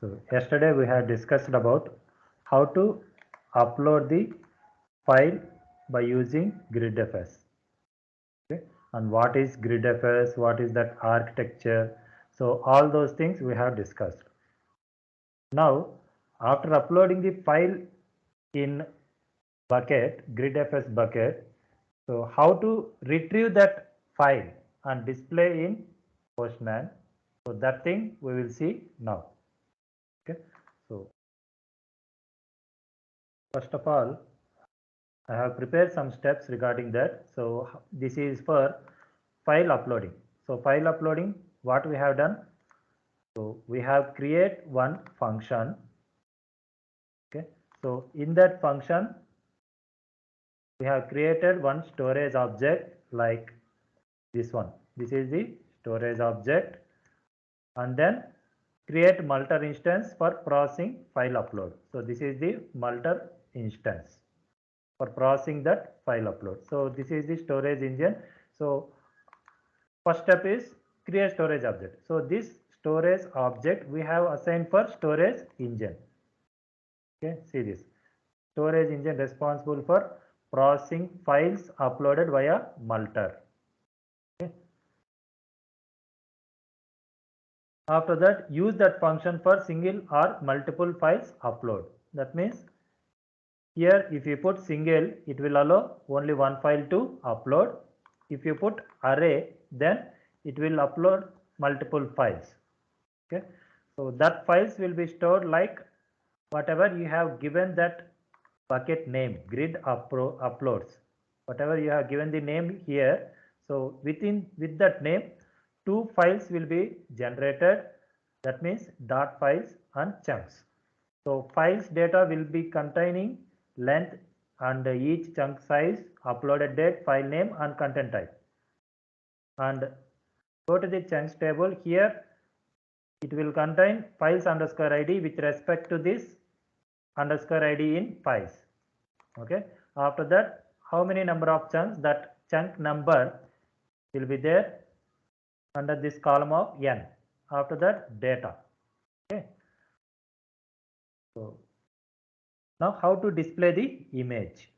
So yesterday we had discussed about how to upload the file by using GridFS. Okay? And what is GridFS, what is that architecture. So all those things we have discussed. Now after uploading the file in bucket, GridFS bucket, so how to retrieve that file and display in Postman. So that thing we will see now. Okay. So first of all, I have prepared some steps regarding that. So this is for file uploading. So file uploading, what we have done? So we have create one function. Okay. So in that function, we have created one storage object like this one. This is the storage object, and then create multer instance for processing file upload. So this is the multer instance for processing that file upload. So this is the storage engine. So first step is create storage object. So this storage object we have assigned for storage engine. Okay, see this storage engine responsible for processing files uploaded via multer. Okay. After that, use that function for single or multiple files upload. That means here if you put single, it will allow only one file to upload. If you put array, then it will upload multiple files. Okay. So that files will be stored like whatever you have given that bucket name, grid uploads. Whatever you have given the name here. So with that name, two files will be generated. That means dot files and chunks. So files data will be containing length and each chunk size, uploaded date, file name and content type. And go to the chunks table. Here it will contain files underscore id with respect to this underscore id in files. Okay. After that, how many number of chunks? That chunk number will be there under this column of n. After that, data. Okay. So now how to display the image?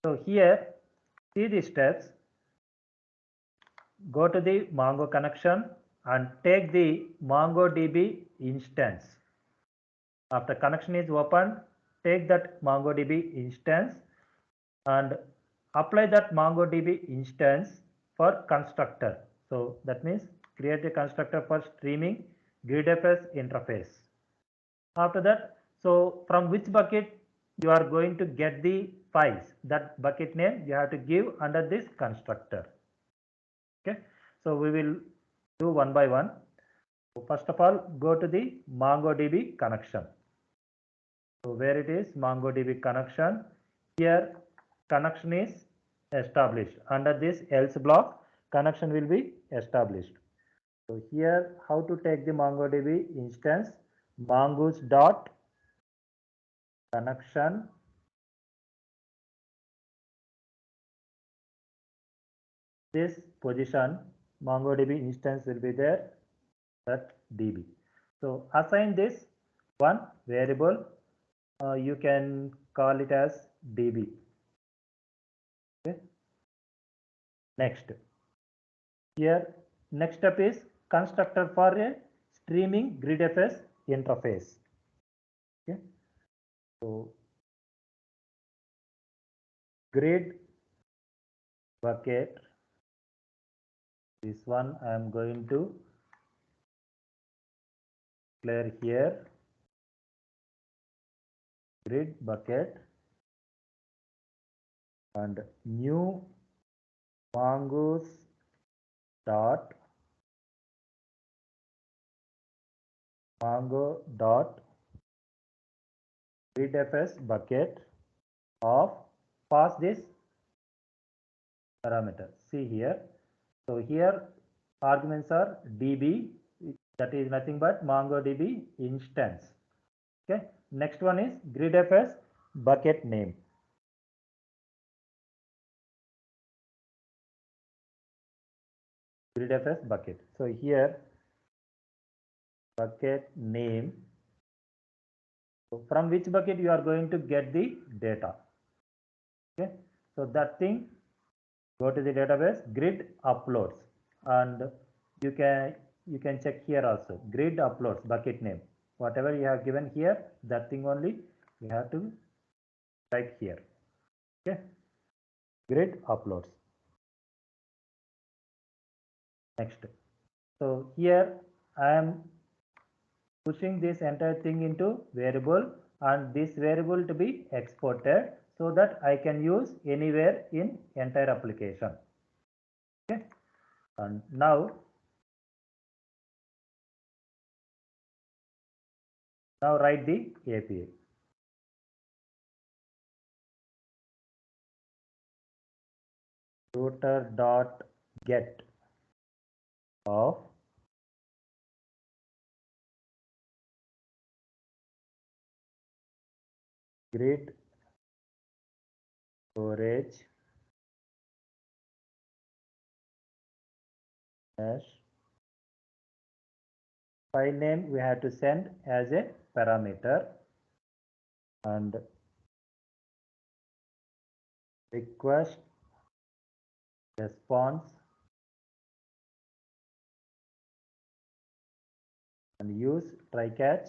So here, see the steps. Go to the Mongo connection and take the MongoDB instance. After connection is opened, take that MongoDB instance and apply that MongoDB instance for constructor. So that means create a constructor for streaming GridFS interface. After that, so from which bucket you are going to get the files, that bucket name you have to give under this constructor. Okay, so we will do one by one. So first of all, go to the MongoDB connection. So where it is MongoDB connection, here connection is established. Under this else block, connection will be established. So here how to take the MongoDB instance, mongoose dot connection this position MongoDB instance will be there at db. So assign this one variable, you can call it as db. Okay. Next, here next step is constructor for a streaming GridFS interface. Okay. So grid bucket, this one I am going to declare here, grid bucket and new mongoose dot mongo dot GridFS bucket of pass this parameter. See here. So here arguments are db, that is nothing but MongoDB instance. Okay. Next one is GridFS bucket name. GridFS bucket. So here bucket name So from which bucket you are going to get the data. Okay, so that thing, go to the database, grid uploads, and you can check here also, grid uploads bucket name, whatever you have given here, that thing only you have to type here. Okay, grid uploads. Next, so here I am pushing this entire thing into variable, and this variable to be exported so that I can use anywhere in entire application. Okay, and now write the API. Router dot get of grid storage dash file name we have to send as a parameter, and request response, and use try catch.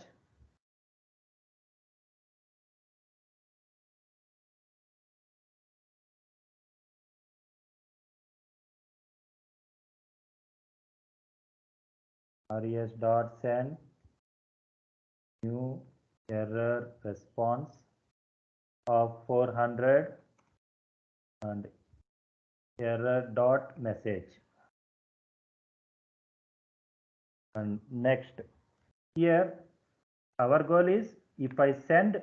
Res dot send new error response of 400 and error dot message. And next, here our goal is, if I send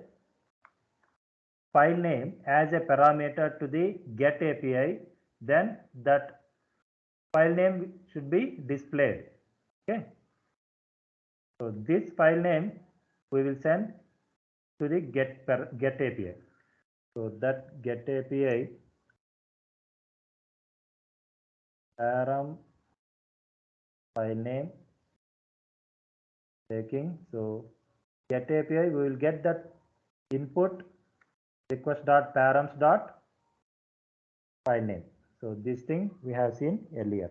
file name as a parameter to the get API, then that file name should be displayed. Okay, so this file name we will send to the get API. So that get API param file name taking. So get API, we will get that input request dot params dot file name. So this thing we have seen earlier.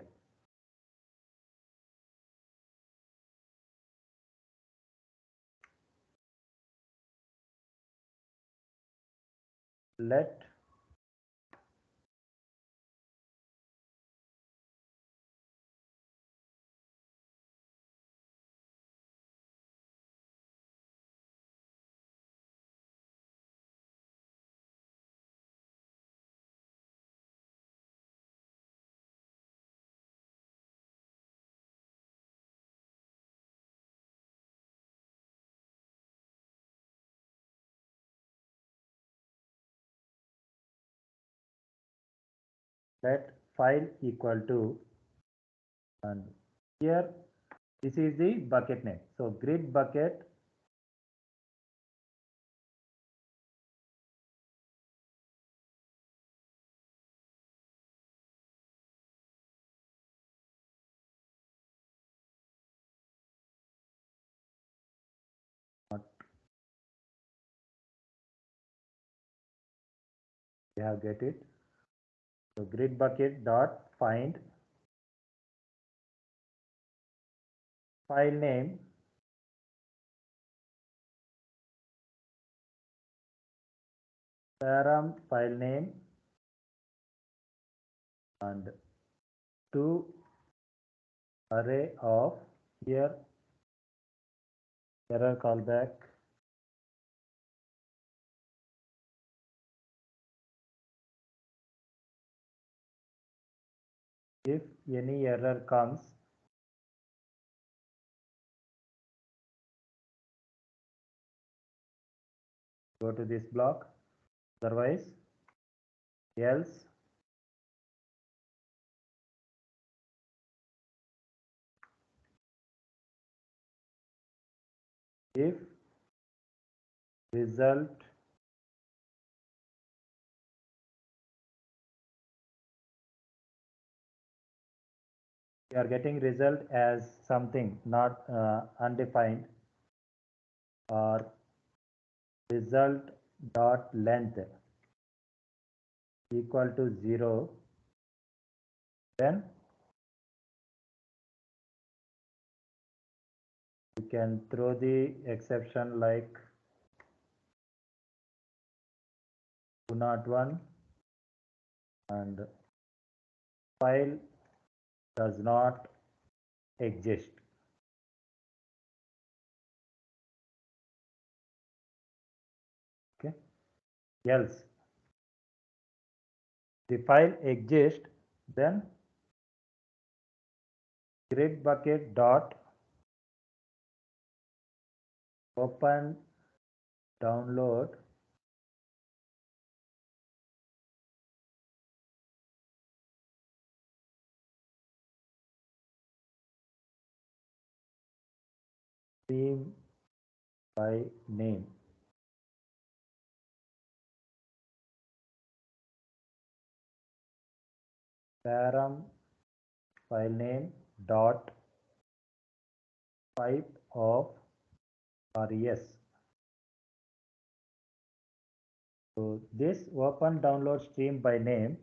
Let file equal to, and here this is the bucket name. So grid bucket we have get it. So grid bucket dot find file name param file name and to array of, here error callback, if any error comes, go to this block, otherwise else. If result you are getting result as something not undefined, or result dot length equal to 0, then you can throw the exception like 201 and file does not exist. Okay. Else the file exists, then grid bucket dot open download stream by name. Param file name dot type of res. So this open download stream by name,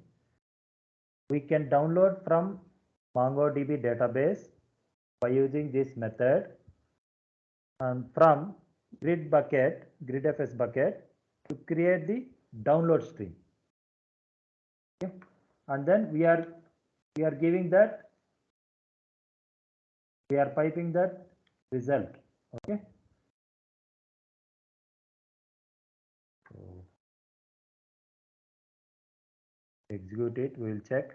we can download from MongoDB database by using this method, and from gridfs bucket to create the download stream. Okay. And then we are giving that, we are piping that result. Okay. So execute it, we will check.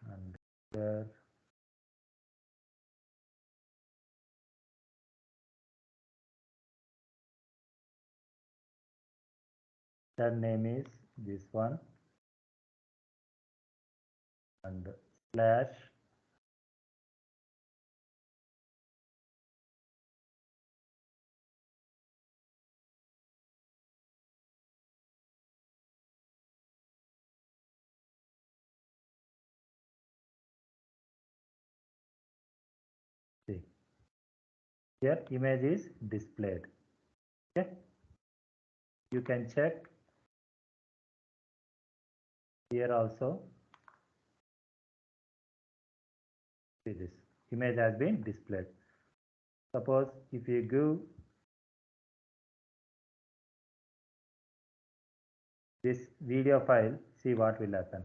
And there that name is this one, and slash see. Here image is displayed. Okay. You can check here also. See, this image has been displayed. Suppose if you give this video file, see what will happen.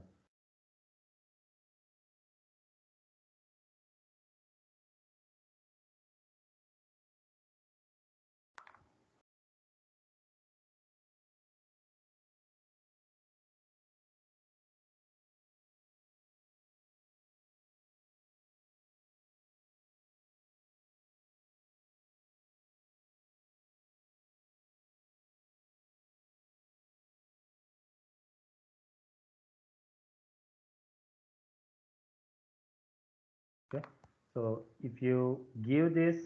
Okay. So if you give this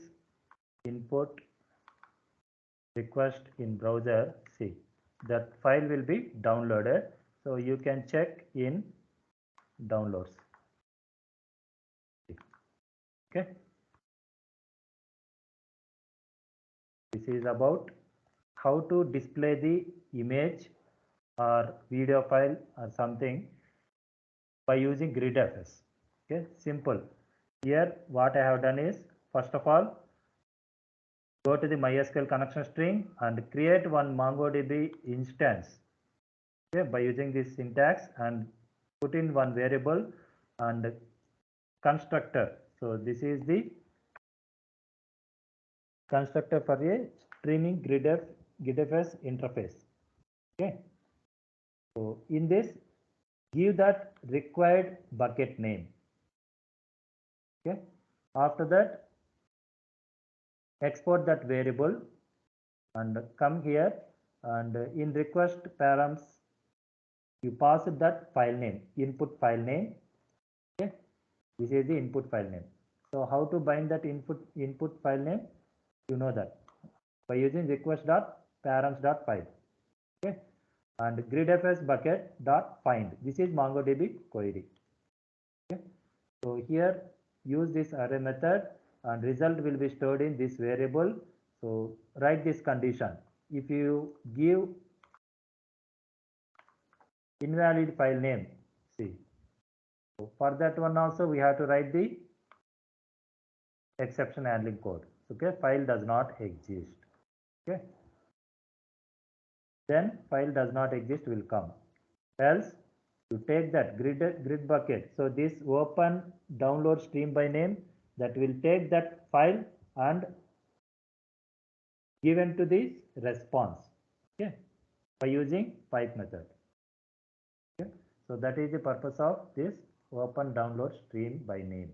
input request in browser, see that file will be downloaded. So you can check in downloads. Okay. This is about how to display the image or video file or something by using gridfs. Okay, simple. Here what I have done is, first of all, go to the MySQL connection string and create one MongoDB instance. Okay, by using this syntax, and put in one variable and constructor. So this is the constructor for a streaming gridfs interface. Okay. So in this, give that required bucket name. Okay. After that, export that variable and come here, and in request params you pass that file name, input file name. Okay. This is the input file name. So how to bind that input file name? You know that by using request dot params dot file. Okay. and gridfs bucket dot find. This is MongoDB query. Okay. So here use this array method and result will be stored in this variable. So write this condition. If you give invalid file name, see, so for that one also we have to write the exception handling code. Okay, file does not exist. Okay, then file does not exist will come. Else you take that grid bucket. So this open download stream by name, that will take that file and given to this response. Okay, by using pipe method. Okay, so that is the purpose of this open download stream by name.